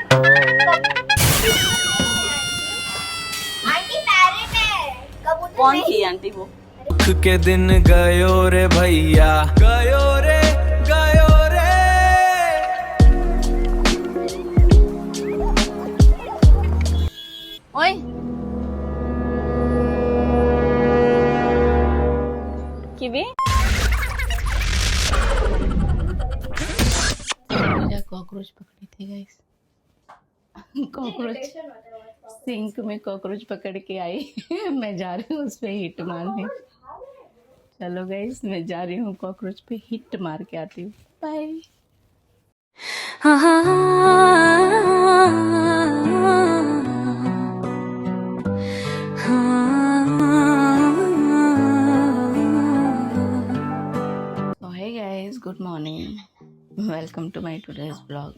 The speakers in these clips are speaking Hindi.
आंटी पैरेट है, कबूतर कौन नहीं। थी आंटी वो? के दिन गयो रे भैया, गयो रे, गयो रे। ओए किवी कॉकरोच पकड़ी थी गाइस। कॉकरोच सिंक में कॉकरोच पकड़ के आई। मैं जा रही हूँ उस पे हिट मारने। चलो गाइस मैं जा रही हूँ कॉकरोच पे हिट मार के आती हूँ। Bye. So hey guys, good morning. Welcome to my today's vlog.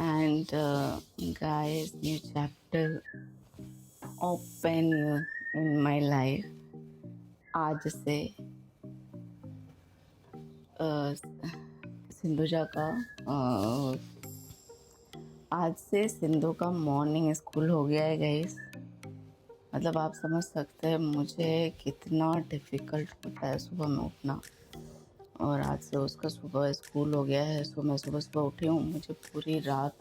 And guys, new chapter open in my life. आज से सिंधुजा का आज से सिंधु का मॉर्निंग स्कूल हो गया है गाइस। मतलब आप समझ सकते हैं मुझे कितना डिफ़िकल्ट होता है सुबह में उठना, और आज से उसका सुबह स्कूल हो गया है। सो मैं सुबह सुबह उठी हूँ, मुझे पूरी रात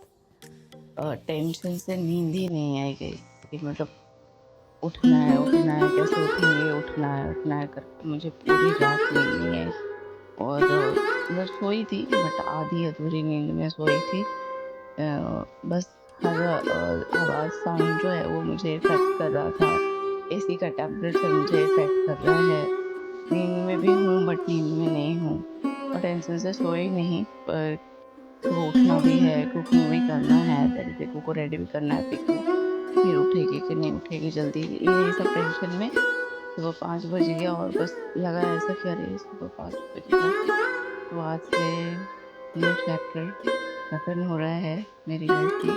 टेंशन से नींद ही नहीं आई गई कि मतलब उठना है कैसे उठेंगे, उठना है करके मुझे पूरी रात नींद नहीं आई। और मतलब सोई थी बट आधी अधूरी नींद में सोई थी। बस हर आवाज़ साउंड जो है वो मुझे इफ़ेक्ट कर रहा था। एसी का टेम्परेचर मुझे इफ़ेक्ट कर रहा है। नींद में भी हूँ बट नींद में नहीं हूँ, और टेंशन से सोई नहीं। पर सुबह उठना भी है, कुकिंग भी करना है, तेरे पिकू को रेडी भी करना है। पिकू फिर उठेगी कि नहीं उठेगी जल्दी, ये सब टेंशन में सुबह 5 बज गया। और बस लगा ऐसा कि अरे सुबह 5 बज गया। तो आज से न्यू चैप्टर ओपन हो रहा है मेरी लाइफ में।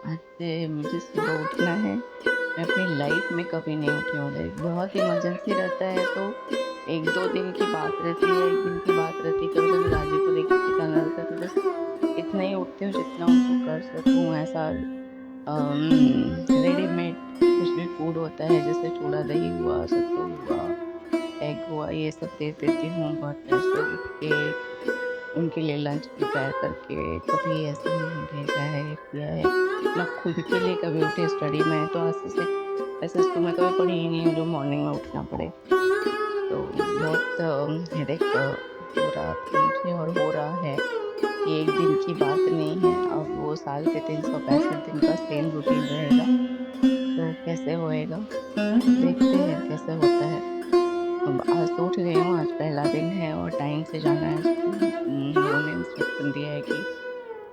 आज से मुझे सुबह उठना है। मैं अपनी लाइफ में कभी नहीं उठी हूँ। लाइक बहुत इमरजेंसी रहता है तो 1-2 दिन की बात रहती है, 1 दिन की बात रहती है। कभी कभी राजू को देख के जाना रहता है तो बस इतना ही उठती हूँ जितना उनको कर सकूँ। ऐसा रेडीमेड कुछ भी फूड होता है जैसे चूड़ा दही हुआ, सत्तू हुआ, एग हुआ, ये सब दे देती हूँ। बट ऐसे उठ के उनके लिए लंच प्रिपेयर करके कभी ऐसे नहीं भेजा है, किया है ना खुद के लिए कभी उठे। स्टडी में तो ऐसे तो मैं कभी पढ़ी ही नहीं हूँ जो मॉर्निंग में उठना पड़े। तो बहुत हेडेक हो रहा था मुझे और हो रहा है। ये 1 दिन की बात नहीं है, अब वो साल के 365 दिन का सेम रूटीन रहेगा। तो कैसे होएगा देखते हैं कैसे होता है। अब आज तो उठ गई हूँ, आज पहला दिन है और टाइम से जाना है स्कूल। लोगों ने इंस्ट्रक्शन दिया है कि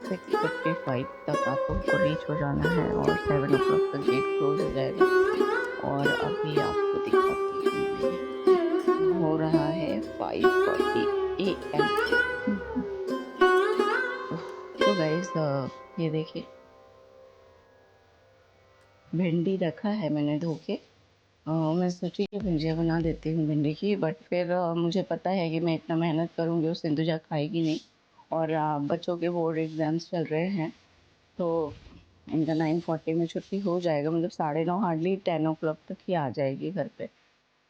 6:55 तक आपको रीच हो जाना है और 7 o'clock तक गेट क्लोज हो जाएगा। और अभी आपको दिखाती हूँ मैं, हो रहा है 5:40 AM। तो गाइस ये देखिए भिंडी रखा है मैंने धो के। मैं सोची कि भुजिया बना देती हूँ भिंडी की, बट फिर मुझे पता है कि मैं इतना मेहनत करूँगी और सिंधुजा खाएगी नहीं। और बच्चों के बोर्ड एग्ज़ाम्स चल रहे हैं तो इनका 9:40 में छुट्टी हो जाएगा, मतलब 9:30 हार्डली 10 o'clock तक ही आ जाएगी घर पे।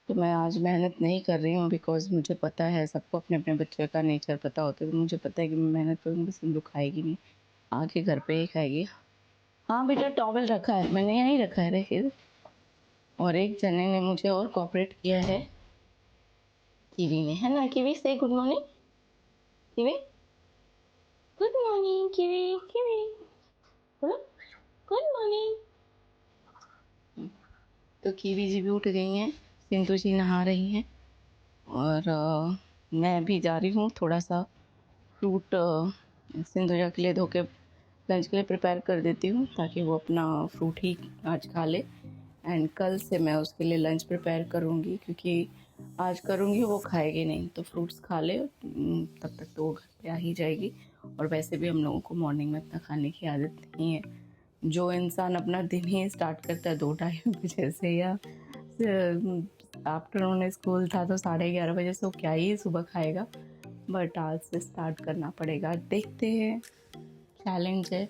तो मैं आज मेहनत नहीं कर रही हूँ बिकॉज़ मुझे पता है सबको अपने अपने बच्चे का नेचर पता होता है। तो मुझे पता है कि मैं मेहनत करूँगी सिंधु खाएगी नहीं, आके घर पे ही खाएगी। हाँ बेटा टॉवल रखा है मैंने, यहीं रखा है रे। और एक जने ने मुझे और कोऑपरेट किया है, कीवी ने, है ना। कीवी से good morning. Kiwi good morning. Kiwi kiwi बोलो गुड मॉर्निंग। तो कीवी जी भी उठ गई हैं, सिंधु जी नहा रही हैं और मैं भी जा रही हूँ थोड़ा सा फ्रूट सिंधुजा के लिए धो के लंच के लिए प्रिपेयर कर देती हूँ ताकि वो अपना फ्रूट ही आज खा ले। एंड कल से मैं उसके लिए लंच प्रिपेयर करूँगी क्योंकि आज करूँगी वो खाएगी नहीं, तो फ्रूट्स खा ले तब तक तो वो घर पे आ ही जाएगी। और वैसे भी हम लोगों को मॉर्निंग में इतना खाने की आदत नहीं है। जो इंसान अपना दिन ही स्टार्ट करता है 2-2:30 बजे से, या आफ्टरनून स्कूल था तो 11:30 बजे से, वो क्या ही सुबह खाएगा। बट आज से स्टार्ट करना पड़ेगा, देखते हैं चैलेंज है,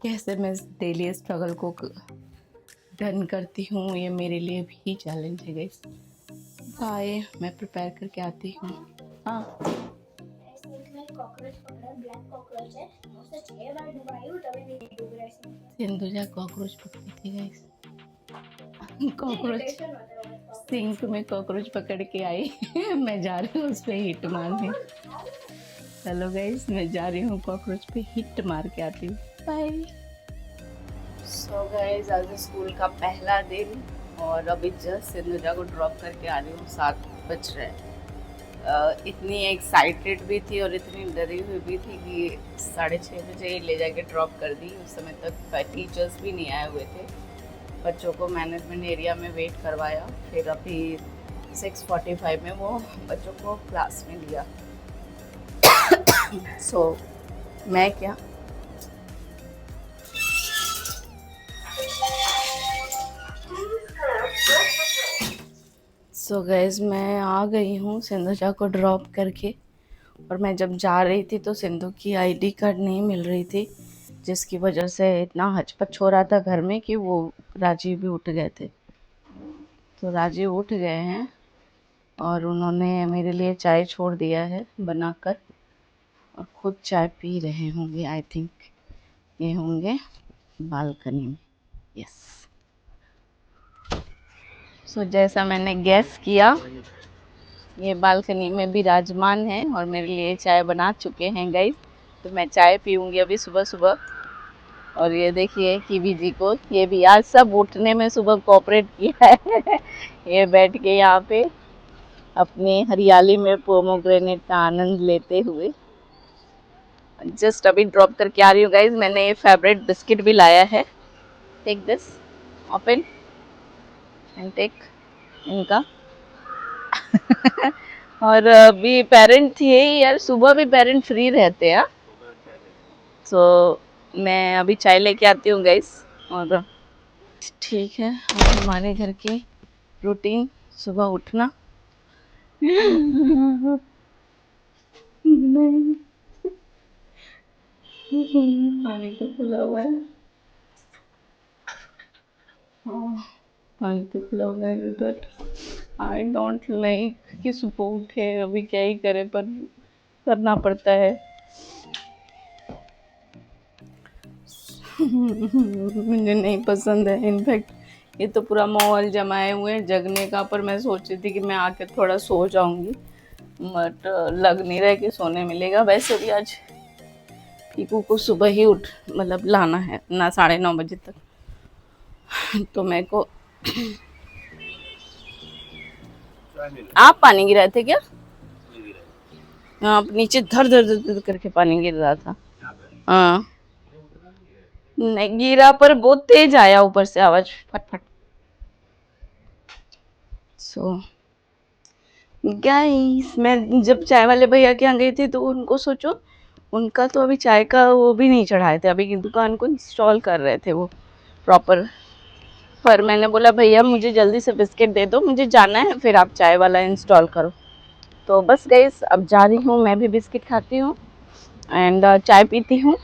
कैसे मैं इस डेली स्ट्रगल को डन करती हूँ, ये मेरे लिए भी चैलेंज है गाइस। बाय, मैं प्रिपेयर करके आती हूँ। हाँ, कॉकरोच पकड़ा, ब्लैक कॉकरोच है, उसे 6 बार डुबाई हूँ तभी नहीं डूब रहा इसमें। सिंधुजा कॉकरोच पकड़ी थी गाइस। कॉकरोच सिंक में कॉकरोच पकड़ के आई। मैं जा रही हूँ उस पे हिट मारने। चलो गाइस, मैं जा रही हूँ कॉकरोच पे हिट मार के आती हूँ। बाय। सो गाइस, आज स्कूल का पहला दिन और अभी जस्ट सिंधुजा को ड्रॉप करके आ रही हूँ। 7 बज रहे हैं। इतनी एक्साइटेड भी थी और इतनी डरी हुई भी थी कि 6:30 बजे ही ले जाके ड्रॉप कर दी। उस समय तक टीचर्स भी नहीं आए हुए थे। बच्चों को मैनेजमेंट एरिया में वेट करवाया, फिर अभी 6:45 में वो बच्चों को क्लास में लिया। सो मैं क्या गाइज, मैं आ गई हूँ सिंधुजा को ड्रॉप करके। और मैं जब जा रही थी तो सिंधु की आईडी कार्ड नहीं मिल रही थी, जिसकी वजह से इतना हचपच हो रहा था घर में कि वो राजीव भी उठ गए थे। तो राजीव उठ गए हैं और उन्होंने मेरे लिए चाय छोड़ दिया है बनाकर, और खुद चाय पी रहे होंगे। आई थिंक ये होंगे बालकनी में। यस। सो जैसा मैंने गैस किया, ये बालकनी में विराजमान है और मेरे लिए चाय बना चुके हैं गाइस। तो मैं चाय पीऊँगी अभी सुबह सुबह। और ये देखिए कीवी जी को, ये भी आज सब उठने में सुबह कोऑपरेट किया है। ये बैठ के यहाँ पे अपनी हरियाली में पोमोग्रेनेट का आनंद लेते हुए। जस्ट अभी ड्रॉप करके आ रही हूँ गाइज। मैंने ये फेवरेट बिस्किट भी लाया है। Take this, open and take इनका। और अभी पेरेंट थे यार, सुबह भी पेरेंट फ्री रहते हैं। तो मैं अभी चाय लेके आती हूँ गाइस। और ठीक है, हमारे घर की रूटीन सुबह उठना। पानी तो खुला हुआ है। पानी तो खुला हुआ है, बट आई डोंट लाइक कि सुबह उठे। अभी क्या ही करे, पर करना पड़ता है। मुझे नहीं पसंद है। इनफैक्ट ये तो पूरा माहौल जमाए हुए हैं जगने का, पर मैं सोच रही थी कि मैं आके थोड़ा सो जाऊंगी, बट लग नहीं रहा है कि सोने मिलेगा। वैसे भी आज पीकू को सुबह ही मतलब लाना है ना 9:30 बजे तक। तो मेरे को आप पानी गिराए थे क्या? हाँ, नीचे धर धर धर धर करके पानी गिर रहा था। हाँ, नहीं गिरा पर बहुत तेज आया ऊपर से आवाज, फट फट। सो गाइस, मैं जब चाय वाले भैया के यहाँ गई थी तो उनको सोचो, उनका तो अभी चाय का वो भी नहीं चढ़ाए थे, अभी दुकान को इंस्टॉल कर रहे थे वो प्रॉपर। पर मैंने बोला भैया मुझे जल्दी से बिस्किट दे दो, मुझे जाना है, फिर आप चाय वाला इंस्टॉल करो। तो बस गाइस, अब जा रही हूँ, मैं भी बिस्किट खाती हूँ एंड चाय पीती हूँ।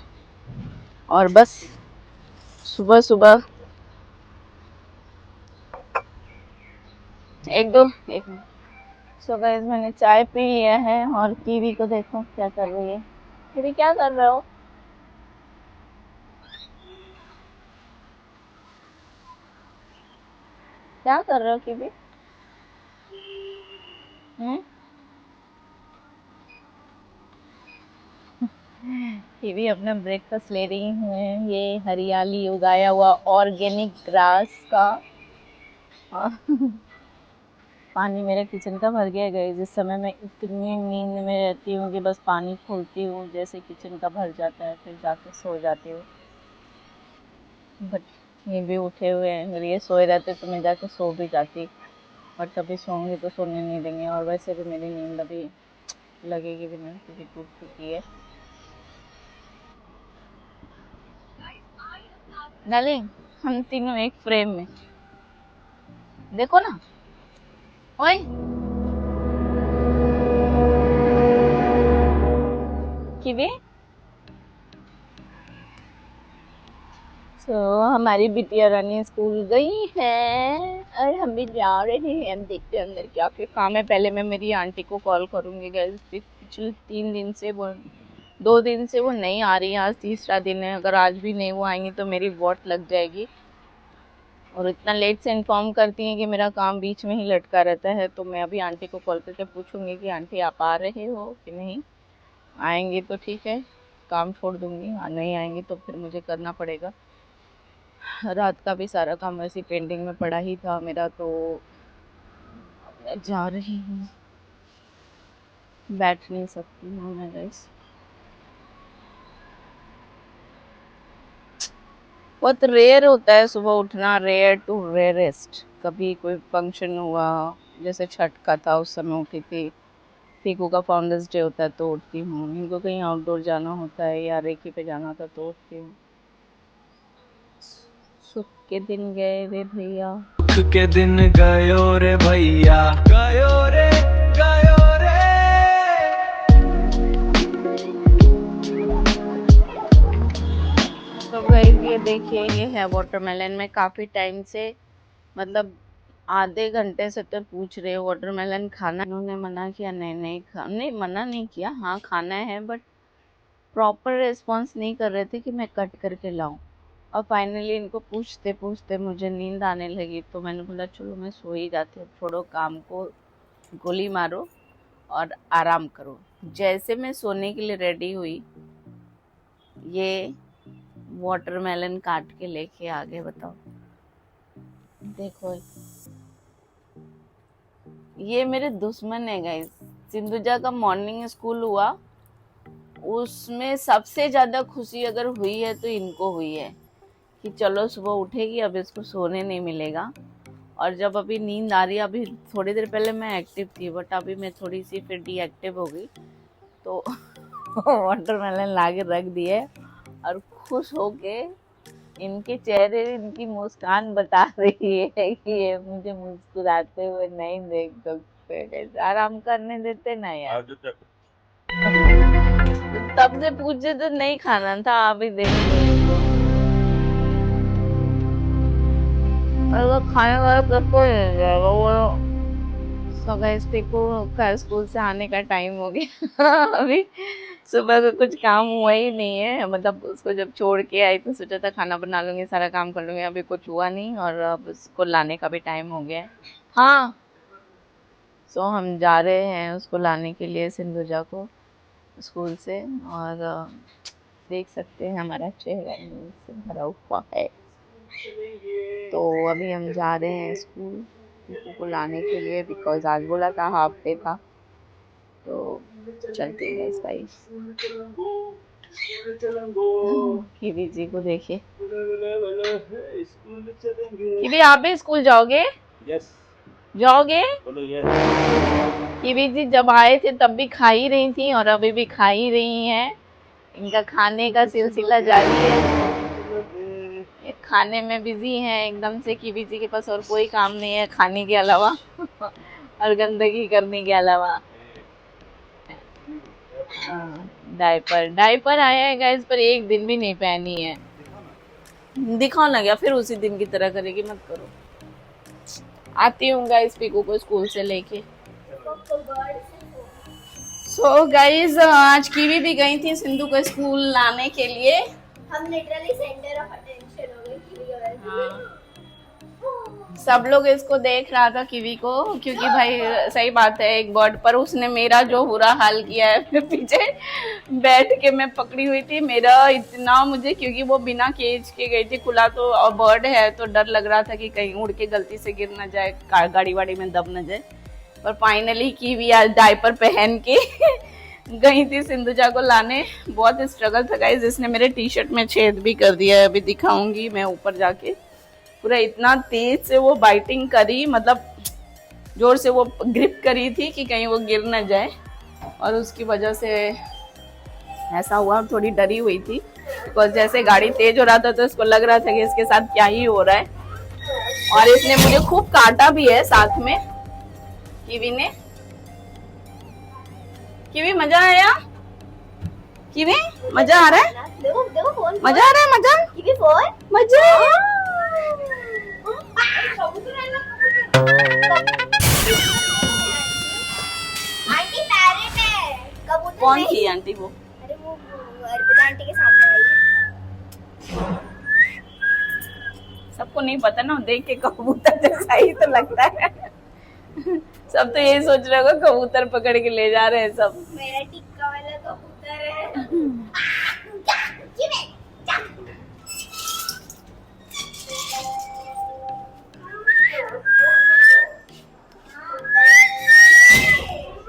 और बस सुबह सुबह एक सो गाइस, मैंने चाय पी लिया है और कीवी को देखो क्या कर रही है। कीवी क्या कर रहे हो? क्या कर रहे हो कीवी? कीवी अपना ब्रेकफास्ट ले रही हूँ। ये हरियाली उगाया हुआ ऑर्गेनिक ग्रास का पानी मेरे किचन का भर गया गई। जिस समय मैं इतनी नींद में रहती हूँ कि बस पानी खोलती हूँ, जैसे किचन का भर जाता है, फिर जाके सो जाती हूँ। बट ये भी उठे हुए हैं, अगर ये सोए रहते तो मैं जाके सो भी जाती, और तभी सोऊंगी तो सोने नहीं देंगे। और वैसे भी मेरी नींद अभी लगेगी भी नहीं क्योंकि टूट चुकी है। डार्लिंग, हम तीनों एक फ्रेम में, देखो ना। ओए कीवी, हमारी बिटिया रानी स्कूल गई है और हम भी जा रहे हैं। हम देखते हैं अंदर क्या क्या काम है। पहले मैं मेरी आंटी को कॉल करूँगी गाइस। पिछले 3 दिन से वो 2 दिन से वो नहीं आ रही है, आज तीसरा दिन है। अगर आज भी नहीं वो आएंगी तो मेरी वॉट लग जाएगी। और इतना लेट से इन्फॉर्म करती हैं कि मेरा काम बीच में ही लटका रहता है। तो मैं अभी आंटी को कॉल करके पूछूंगी कि आंटी आप आ रहे हो कि नहीं। आएंगी तो ठीक है, काम छोड़ दूंगी। नहीं आएंगी तो फिर मुझे करना पड़ेगा। रात का भी सारा काम वैसे पेंडिंग में पड़ा ही था मेरा, तो मैं जा रही हूँ। बैठ नहीं सकती हूँ मैं गाइस। बहुत रेयर होता है सुबह उठना, रेयर टू रेयरेस्ट। कभी कोई फंक्शन हुआ, जैसे छठ का था उस समय उठी थी। पीकू का फाउंडर्स डे होता है तो उठती हूँ। इनको कहीं आउटडोर जाना होता है या रेकी पे जाना होता तो उठती हूँ। सुख के दिन गए रे भैया, सुख के दिन गयो रे भैया, गयो रे गयो रे। तो गाइस ये देखिए, ये है वाटरमेलन। में काफ़ी टाइम से, मतलब आधे घंटे से तो पूछ रहे हो वाटरमेलन खाना। उन्होंने मना किया, नहीं मना नहीं किया, हाँ खाना है, बट प्रॉपर रिस्पॉन्स नहीं कर रहे थे कि मैं कट करके लाऊं। और फाइनली इनको पूछते पूछते मुझे नींद आने लगी, तो मैंने बोला चलो मैं सो ही जाती हूँ, छोड़ो काम को, गोली मारो और आराम करो। जैसे मैं सोने के लिए रेडी हुई, ये वाटरमेलन काट के लेके आ गए। बताओ, देखो ये मेरे दुश्मन है गाइस। सिंधुजा का मॉर्निंग स्कूल हुआ, उसमें सबसे ज्यादा खुशी अगर हुई है तो इनको हुई है कि चलो सुबह उठेगी, अब इसको सोने नहीं मिलेगा। और जब अभी नींद आ रही है, अभी थोड़ी देर पहले मैं एक्टिव थी बट अभी मैं थोड़ी सी फिर डीएक्टिव हो गई, तो वाटरमेलन ला के रख दिए। और खुश होके इनके चेहरे, इनकी मुस्कान बता रही है कि ये मुझे मुस्कुराते हुए नहीं देख सकते। आराम करने देते ना यार। तब से पूछे तो नहीं खाना था, आप ही देख लो। अगर खाने वाला सबको मिल जाएगा वो। सो गाइस, पीकू का स्कूल से आने का टाइम हो गया। अभी सुबह का कुछ काम हुआ ही नहीं है। मतलब उसको जब छोड़ के आई तो सोचा था खाना बना लूंगी, सारा काम कर लूंगी, अभी कुछ हुआ नहीं। और अब उसको लाने का भी टाइम हो गया है। हाँ, सो हम जा रहे हैं उसको लाने के लिए, सिंधुजा को स्कूल से। और देख सकते हैं हमारा चेहरा नींद से भरा हुआ है। तो अभी हम जा रहे हैं स्कूल को लाने के लिए, बिकॉज आज बोला था हाफ डे था। तो चलते हैं इस भाई। कीवी जी को देखिए। कीवी, आप भी स्कूल जाओगे? यस। जाओगे? बोलो यस। कीवी जी जब आए थे तब भी खा ही रही थी और अभी भी खा ही रही हैं। इनका खाने का सिलसिला जारी है। ये खाने में बिजी हैं एकदम से। कीवी जी के पास और कोई काम नहीं है खाने के अलावा और गंदगी करने के अलावा। डायपर आया है गाइस, पर एक दिन भी नहीं पहनी है। दिखाओ ना, क्या फिर उसी दिन की तरह करेगी? मत करो। आती हूँ गाइस पीकू को स्कूल से लेके। सो गाइस, आज कीवी भी गई थी सिंधु को स्कूल लाने के लिए। हम लिटरली सेंटर ऑफ अटेंशन हो गए कीवी की वजह से। हाँ। सब लोग इसको देख रहा था कीवी को, क्योंकि भाई सही बात है, एक बर्ड पर उसने मेरा जो बुरा हाल किया है। फिर पीछे बैठ के मैं पकड़ी हुई थी, मेरा इतना मुझे, क्योंकि वो बिना केज के गई थी खुला, तो और बर्ड है तो डर लग रहा था कि कहीं उड़ के गलती से गिर ना जाए, गाड़ी वाड़ी में दब ना जाए। पर फाइनली कीवी आज डायपर पहन के गई थी सिंधुजा को लाने। बहुत स्ट्रगल था गाइस, इसने मेरे टी शर्ट में छेद भी कर दिया है, अभी दिखाऊंगी मैं ऊपर जाके। पूरा इतना तेज से वो बाइटिंग करी, मतलब जोर से वो ग्रिप करी थी कि कहीं वो गिर ना जाए, और उसकी वजह से ऐसा हुआ। थोड़ी डरी हुई थी बिकॉज जैसे गाड़ी तेज हो रहा था तो इसको लग रहा था कि इसके साथ क्या ही हो रहा है। और इसने मुझे खूब काटा भी है साथ में, कीवी ने। कीवी मजा आया? कीवी मजा आ रहा है? देखो फोन, मजा आ रहा है? मजा कीवी फोन मजा आया। आंटी पैरेट है, कबूतर कौन नहीं। थी आंटी वो? अरे वो अर्पिता आंटी के सामने आई है। सबको नहीं पता ना, देख के कबूतर जैसा ही तो लगता है। सब तो यही सोच रहे हो कबूतर पकड़ के ले जा रहे हैं सब। मेरा टिक्का वाला कबूतर है।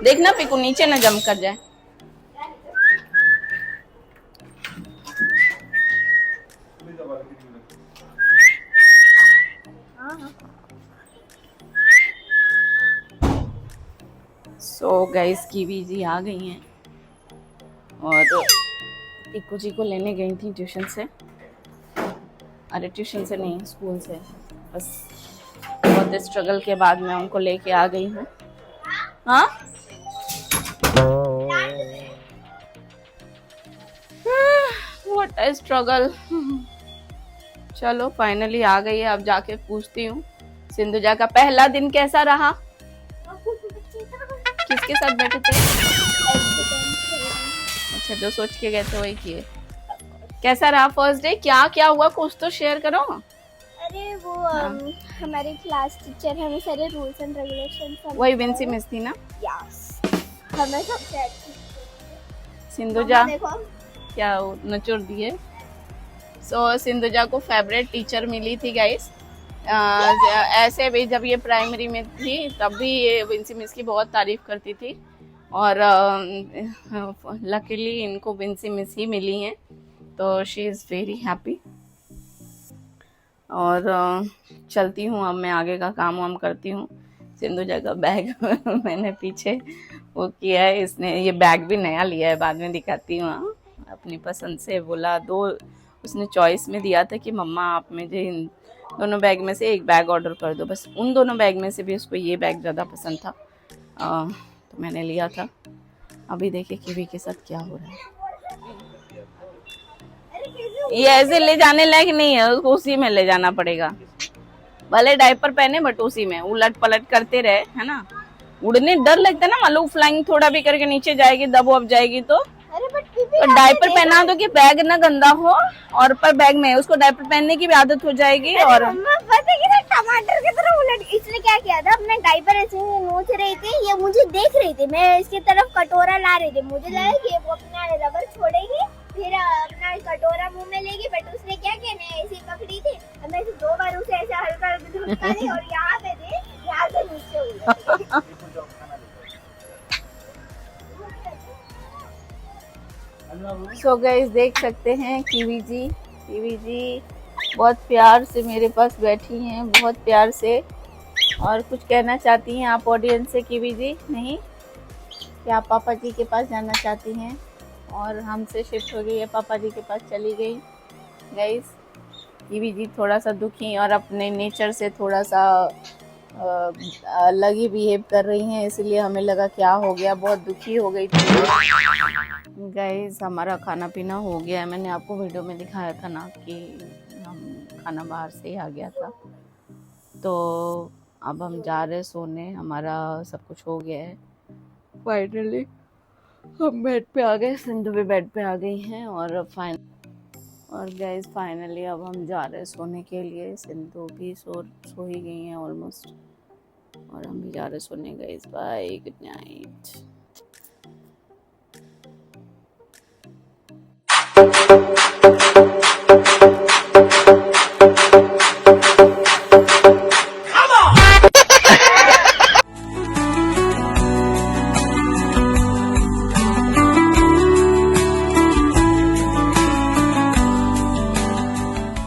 देखना पिकू नीचे न जम कर जाए। सो गाइस कीवी जी आ गई हैं और पिकू जी को लेने गई थी ट्यूशन से। अरे ट्यूशन से नहीं, स्कूल से। बस बहुत स्ट्रगल के बाद मैं उनको लेके आ गई हूँ। हाँ व्हाट अ स्ट्रगल। चलो फाइनली आ गई है। अब जाके पूछती हूँ सिंधुजा का पहला दिन कैसा रहा। किसके साथ बैठे थे? अच्छा, जो सोच के गए थे वही किए। कैसा रहा फर्स्ट डे? क्या क्या हुआ कुछ तो शेयर करो। अरे वो हमारी क्लास टीचर हमें सारे रूल्स एंड रेगुलेशंस वही विंसी मिस थी ना? यस, हमें सबसे अच्छी सिंधुजा देखो क्या नचोड़ दिए। सो सिंधुजा को फेवरेट टीचर मिली थी गाइस। ऐसे भी जब ये प्राइमरी में थी तब भी ये विंसी मिस की बहुत तारीफ करती थी और लकीली इनको विंसी मिस ही मिली हैं, तो शी इज़ वेरी हैप्पी। और चलती हूँ अब मैं आगे का काम वाम करती हूँ। सिंधुजा का बैग मैंने पीछे वो किया है, इसने ये बैग भी नया लिया है, बाद में दिखाती हूँ। हाँ, अपनी पसंद से बोला दो, उसने चॉइस में दिया था कि मम्मा आप मुझे इन दोनों बैग में से एक बैग ऑर्डर कर दो। बस उन दोनों बैग में से भी उसको ये बैग ज़्यादा पसंद था, तो मैंने लिया था। अभी देखिए कीवी के साथ क्या हो रहा है। ये ऐसे ले जाने लायक नहीं है, उसको उसी में ले जाना पड़ेगा। भले डायपर पहने बट उसी में उलट पलट करते रहे, है ना। उड़ने डर लगता है ना, मालूम फ्लाइंग थोड़ा भी करके नीचे जाएगी, दबो अब जाएगी तो। अरे बट डायपर पहना दो कि बैग ना गंदा हो, और पर बैग में उसको डायपर पहनने की भी आदत हो जाएगी। और पता है कि टमाटर की तरह उलट, इसने क्या किया था, अपना डायपर ऐसे नोच रही थी, ये मुझे देख रही थी, मैं इसकी तरफ कटोरा ला रही थी, मुझे लगा कि वो अपना रबर छोड़ेगी फिर अपना कटोरा मुंह में लेगी, बट उसने क्या किया, मैं ऐसे पकड़ी थी, मैं ऐसे 2 बार उसे ऐसे हल्का धुटका दी और यहाँ पे थी, यहाँ से नीचे हुई। सो गाइस देख सकते हैं कीवी जी बहुत प्यार से मेरे पास बैठी हैं, बहुत प्यार से। और कुछ कहना चाहती हैं आप ऑडियंस से कीवी जी? नहीं, क्या आप पापा जी के पास जाना चाहती हैं? और हमसे शिफ्ट हो गई है, पापा जी के पास चली गई। गाइस कीवी जी थोड़ा सा दुखी और अपने नेचर से थोड़ा सा अलग ही बिहेव कर रही हैं, इसलिए हमें लगा क्या हो गया, बहुत दुखी हो गई थी। गाइस हमारा खाना पीना हो गया है, मैंने आपको वीडियो में दिखाया था ना कि हम खाना बाहर से ही आ गया था। तो अब हम जा रहे सोने, हमारा सब कुछ हो गया है फाइनली। हम बेड पे आ गए, सिंधु भी बेड पे आ गई हैं और गाइस फाइनली अब हम जा रहे हैं सोने के लिए। सिंधु भी सो ही गई हैं ऑलमोस्ट, और हम भी जा रहे सोने। Guys bye, good night.